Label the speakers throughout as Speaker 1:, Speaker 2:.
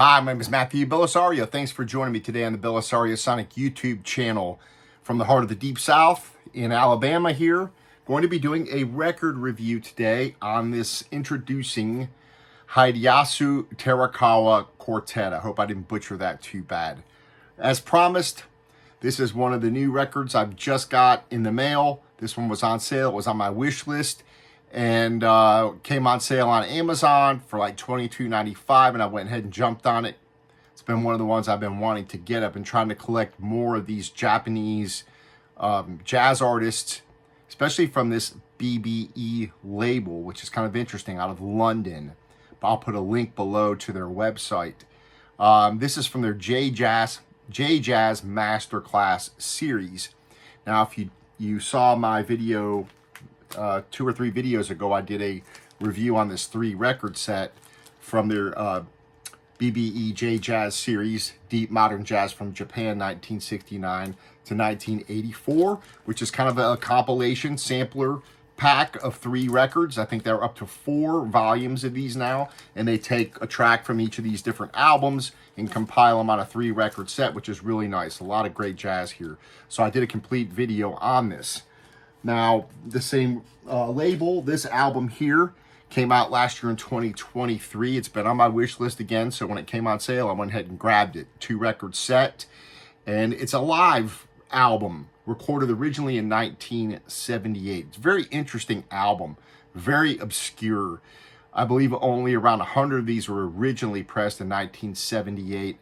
Speaker 1: Hi, my name is Matthew Bellisario. Thanks for joining me today on the BellisarioSonic YouTube channel from the heart of the Deep South in Alabama here. Going to be doing a record review today on this introducing Hideyasu Terakawa Quartet. I hope I didn't butcher that too bad. As promised, this is one of the new records I've just got in the mail. This one was on sale. It was on my wish list and came on sale on Amazon for like $22.95, and I went ahead and jumped on it. It's been one of the ones I've been wanting to get. I've been trying to collect more of these Japanese jazz artists, especially from this BBE label, which is kind of interesting, out of London. But I'll put a link below to their website. This is from their J-Jazz Masterclass series. Now, if you saw my video 2 or 3 videos ago, I did a review on this 3-record set from their BBE J-Jazz series, Deep Modern Jazz from Japan, 1969 to 1984, which is kind of a compilation sampler pack of 3 records. I think they're up to 4 volumes of these now, and they take a track from each of these different albums and compile them on a 3-record set, which is really nice. A lot of great jazz here. So I did a complete video on this. Now, the same label, this album here came out last year in 2023. It's been on my wish list again, so when it came on sale, I went ahead and grabbed it. 2-record set, and it's a live album, recorded originally in 1978. It's a very interesting album, very obscure. I believe only around 100 of these were originally pressed in 1978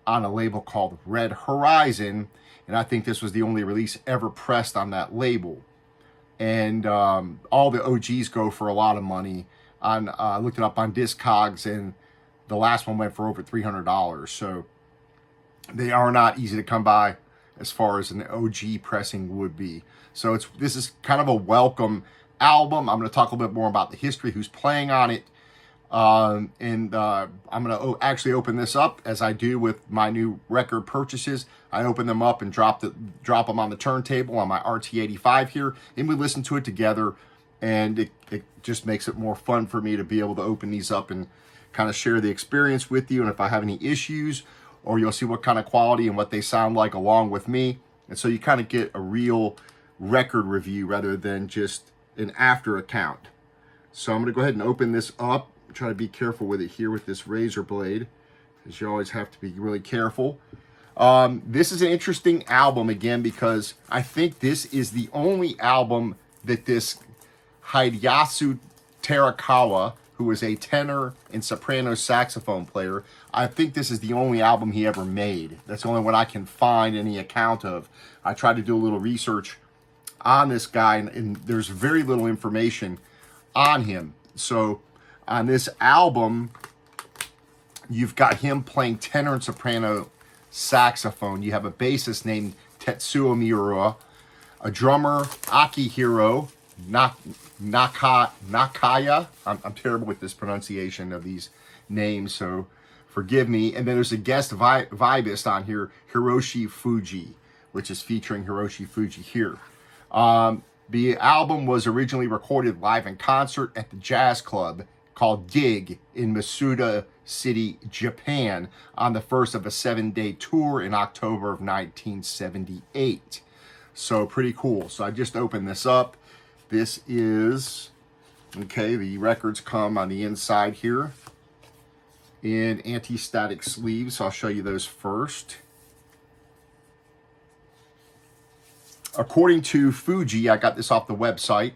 Speaker 1: on a label called Red Horizon, and I think this was the only release ever pressed on that label. And all the OGs go for a lot of money. I looked it up on Discogs, and the last one went for over $300. So they are not easy to come by as far as an OG pressing would be. So this is kind of a welcome album. I'm going to talk a little bit more about the history, who's playing on it. I'm going to actually open this up as I do with my new record purchases. I open them up and drop them on the turntable on my RT85 here, and we listen to it together, and it just makes it more fun for me to be able to open these up and kind of share the experience with you. And if I have any issues, or you'll see what kind of quality and what they sound like along with me. And so you kind of get a real record review rather than just an after account. So I'm going to go ahead and open this up. Try to be careful with it here with this razor blade, because you always have to be really careful. This is an interesting album again, because I think this is the only album that this Hideyasu Terakawa, who is a tenor and soprano saxophone player, I think this is the only album he ever made. That's the only one I can find any account of. I tried to do a little research on this guy, and there's very little information on him. So on this album, you've got him playing tenor and soprano saxophone. You have a bassist named Tetsuo Miura, a drummer, Akihiro Nakaya. I'm terrible with this pronunciation of these names, so forgive me. And then there's a guest vibist on here, Hiroshi Fuji, which is featuring Hiroshi Fuji here. The album was originally recorded live in concert at the jazz club called Dig in Masuda City, Japan, on the first of a 7-day tour in October of 1978. So pretty cool. So I just opened this up. This is, okay, the records come on the inside here in anti-static sleeves. So I'll show you those first. According to Fuji, I got this off the website,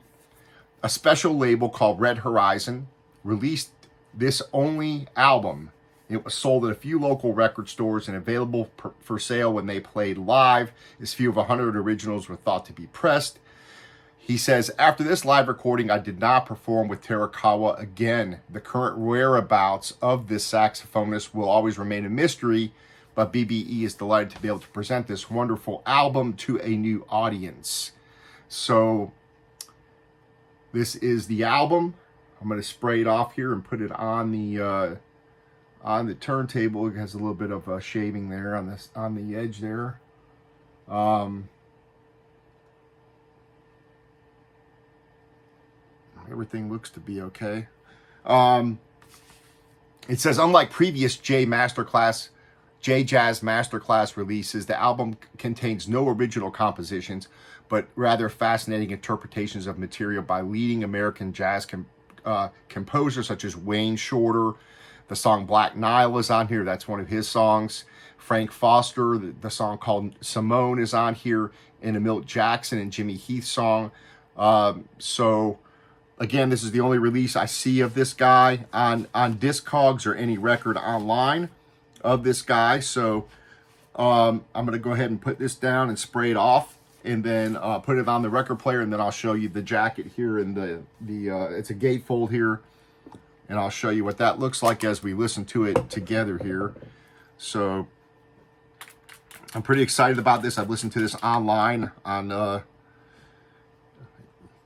Speaker 1: a special label called Red Horizon released this only album. It was sold at a few local record stores and available for sale when they played live. As few of 100 originals were thought to be pressed. He says, after this live recording, I did not perform with Terakawa again. The current whereabouts of this saxophonist will always remain a mystery, but BBE is delighted to be able to present this wonderful album to a new audience. So this is the album. I'm going to spray it off here and put it on the turntable. It has a little bit of shaving there on the edge there. Everything looks to be okay. It says, unlike previous J Jazz Masterclass releases, the album contains no original compositions, but rather fascinating interpretations of material by leading American jazz composers such as Wayne Shorter. The song Black Nile is on here. That's one of his songs. Frank Foster, the song called Simone is on here, and a Milt Jackson and Jimmy Heath song. So again, this is the only release I see of this guy on Discogs or any record online of this guy. So I'm going to go ahead and put this down and spray it off, and then put it on the record player, and then I'll show you the jacket here, and it's a gatefold here, and I'll show you what that looks like as we listen to it together here. So I'm pretty excited about this. I've listened to this online on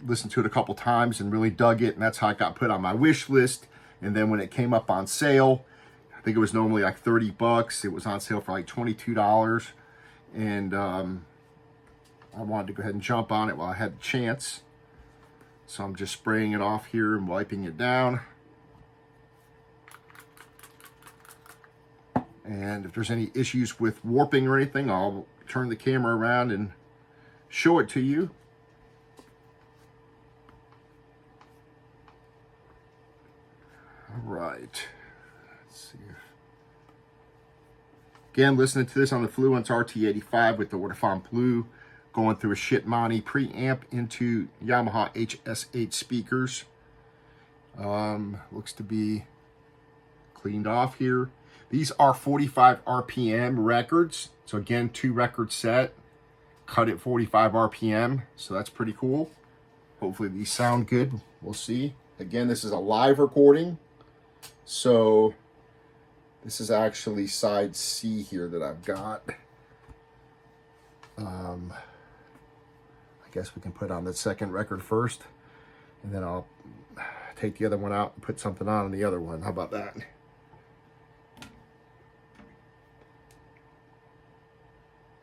Speaker 1: listened to it a couple times and really dug it, and that's how it got put on my wish list. And then when it came up on sale, I think it was normally like 30 bucks. It was on sale for like $22, and I wanted to go ahead and jump on it while I had the chance. So I'm just spraying it off here and wiping it down. And if there's any issues with warping or anything, I'll turn the camera around and show it to you. All right. Let's see. Again, listening to this on the Fluence RT85 with the Ortofon Blue, going through a Shitmani preamp into Yamaha HS8 speakers. Looks to be cleaned off here. These are 45 RPM records. So again, 2-record set, cut at 45 RPM. So that's pretty cool. Hopefully these sound good. We'll see. Again, this is a live recording. So this is actually side C here that I've got. I guess we can put on the second record first, and then I'll take the other one out and put something on the other one. How about that?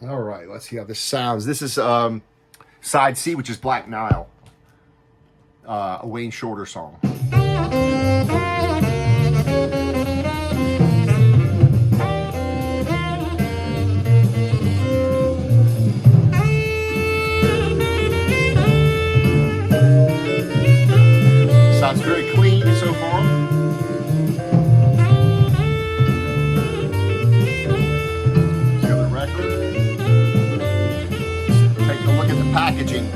Speaker 1: All right, let's see how this sounds. This is side C, which is Black Nile, a Wayne Shorter song. Sounds very clean so far. The other record. Take a look at the packaging.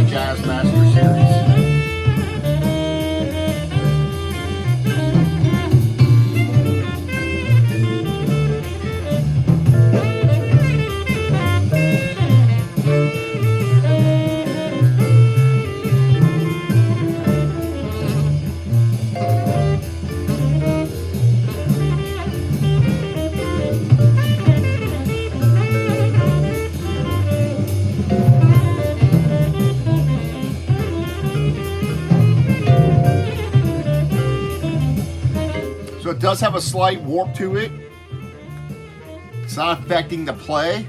Speaker 1: Jazz Master Series. So it does have a slight warp to it. It's not affecting the play,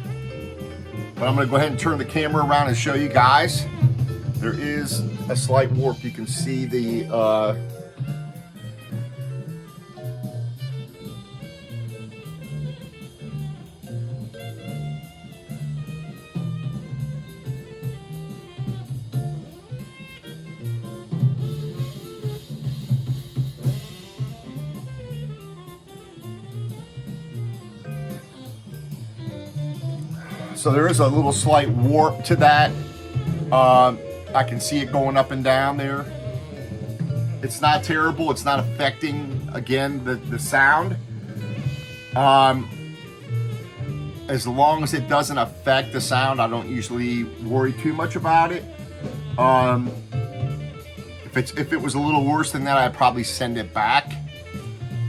Speaker 1: but I'm going to go ahead and turn the camera around and show you guys. There is a slight warp. You can see the so there is a little slight warp to that. I can see it going up and down there. It's not terrible. It's not affecting again, the sound. As long as it doesn't affect the sound, I don't usually worry too much about it. If it was a little worse than that, I'd probably send it back.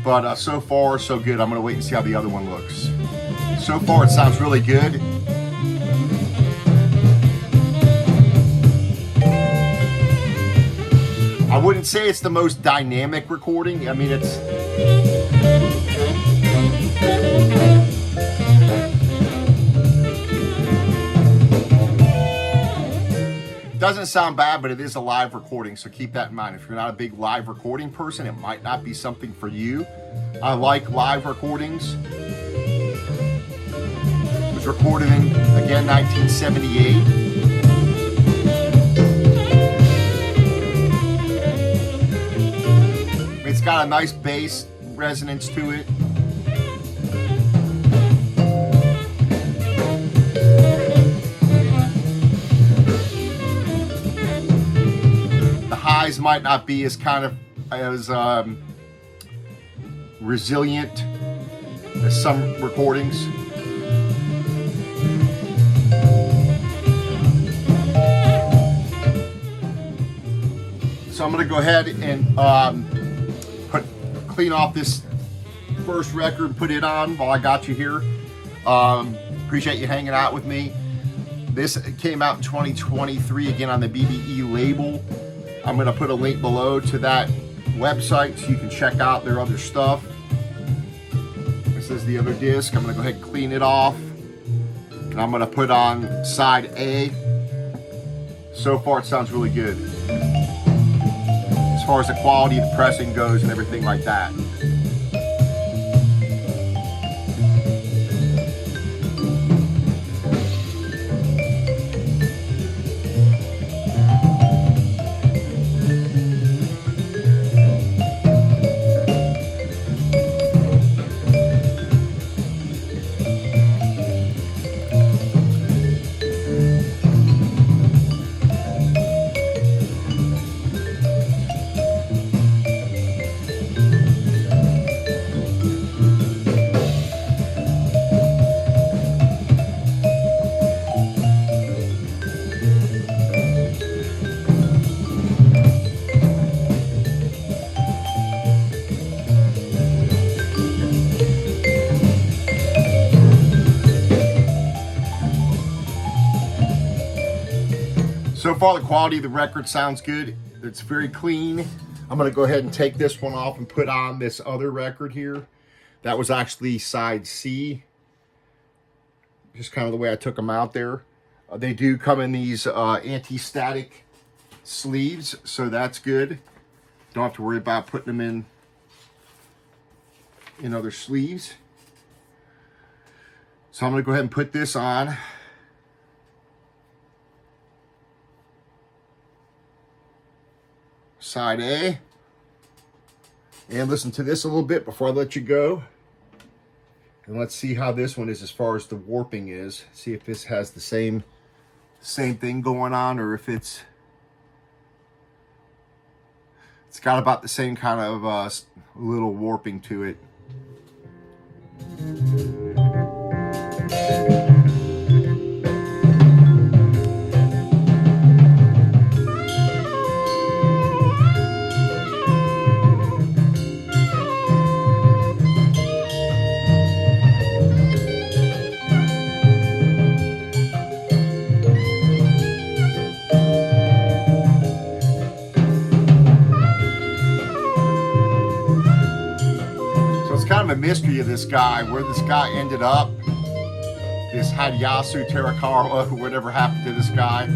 Speaker 1: But so far, so good. I'm gonna wait and see how the other one looks. So far, it sounds really good. I wouldn't say it's the most dynamic recording. I mean, it's... doesn't sound bad, but it is a live recording, so keep that in mind. If you're not a big live recording person, it might not be something for you. I like live recordings. It was recorded in, again, 1978. It's got a nice bass resonance to it. The highs might not be as resilient as some recordings. So I'm going to go ahead and clean off this first record and put it on while I got you here. Appreciate you hanging out with me. This came out in 2023, again on the BBE label. I'm going to put a link below to that website so you can check out their other stuff. This is the other disc. I'm going to go ahead and clean it off. And I'm going to put on side A. So far it sounds really good, as far as the quality of the pressing goes and everything like that. So far, the quality of the record sounds good. It's very clean. I'm going to go ahead and take this one off and put on this other record here. That was actually side C. Just kind of the way I took them out there. They do come in these anti-static sleeves, so that's good. Don't have to worry about putting them in other sleeves. So I'm going to go ahead and put this on. Side A, and listen to this a little bit before I let you go, and let's see how this one is as far as the warping is. See if this has the same thing going on, or if it's got about the same kind of little warping to it. Kind of a mystery of this guy, where this guy ended up, this Hideyasu Terakawa, whatever happened to this guy.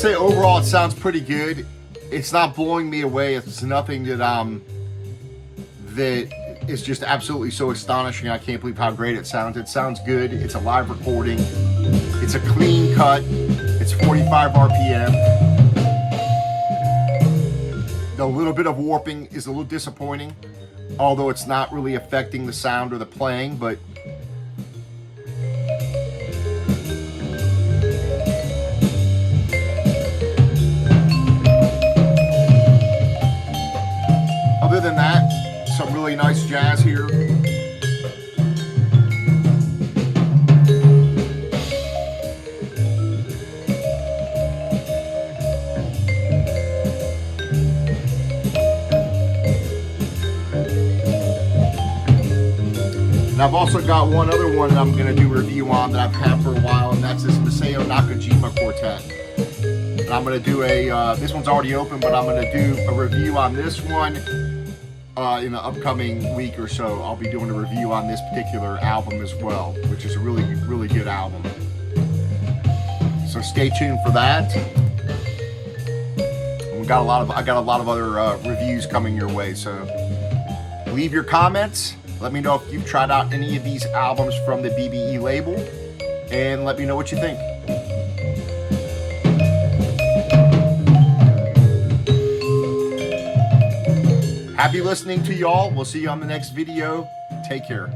Speaker 1: say overall it sounds pretty good. It's not blowing me away. It's nothing that that is just absolutely so astonishing. I can't believe how great it sounds. It sounds good. It's a live recording. It's a clean cut. It's 45 RPM. The little bit of warping is a little disappointing, although it's not really affecting the sound or the playing, but other than that, some really nice jazz here. And I've also got one other one that I'm going to do a review on that I've had for a while, and that's this Masao Nakajima Quartet. And I'm going to do a, this one's already open, but I'm going to do a review on this one in the upcoming week or so. I'll be doing a review on this particular album as well, which is a really, really good album. So stay tuned for that. I got a lot of other reviews coming your way. So leave your comments. Let me know if you've tried out any of these albums from the BBE label, and let me know what you think. Happy listening to y'all. We'll see you on the next video. Take care.